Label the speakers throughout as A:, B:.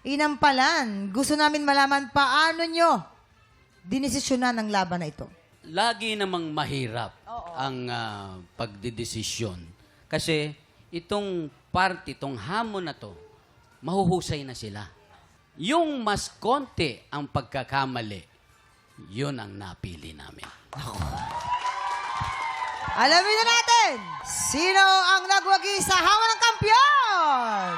A: inampalan. Gusto namin malaman paano nyo dinesisyonan ang laban na ito.
B: Lagi namang mahirap ang pagdidesisyon. Kasi itong party, itong hamon na to, mahuhusay na sila. Yung mas konti ang pagkakamali, yun ang napili namin.
A: Alamin na natin, sino ang nagwagi sa hawa ng kampiyon?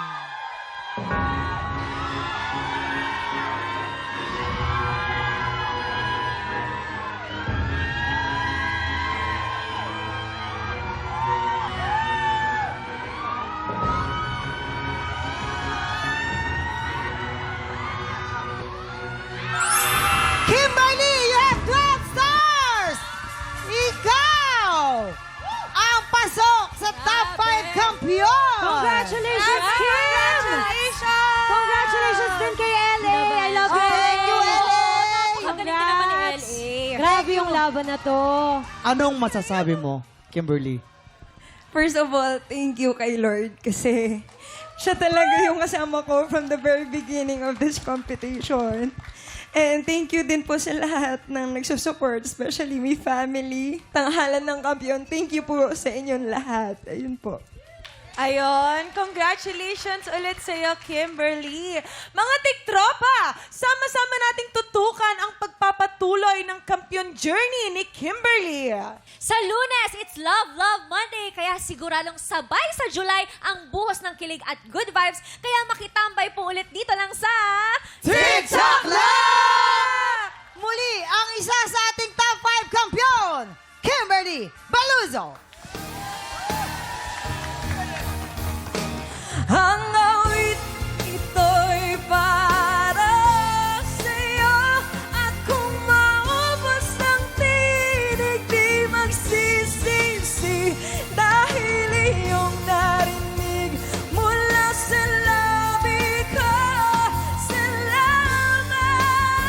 A: Kimberly, you have 12 stars! Ikaw ang pasok sa top 5 kampiyon!
C: Congratulations, Kim!
D: Congratulations!
C: Congratulations din kay LA! I love you,
A: Thank you, LA!
D: Magaling ka naman ni
C: Congrats!
D: LA.
C: Grabe yung laban na to.
E: Anong masasabi mo, Kimberly?
F: First of all, thank you kay Lord kasi siya talaga yung kasama ko from the very beginning of this competition. And thank you din po sa lahat ng nagsusupport, especially my family. Tanghalan ng kampiyon, thank you po sa inyong lahat. Ayun po.
D: Ayun, congratulations ulit sa iyo, Kimberly. Mga tiktropa, sama-sama nating tutukan ang pagpapatuloy ng kampiyon journey ni Kimberly.
G: Sa Lunes, it's Love, Love Monday. Kaya siguradong sabay sa July ang buhos ng kilig at good vibes. Kaya makitambay po ulit dito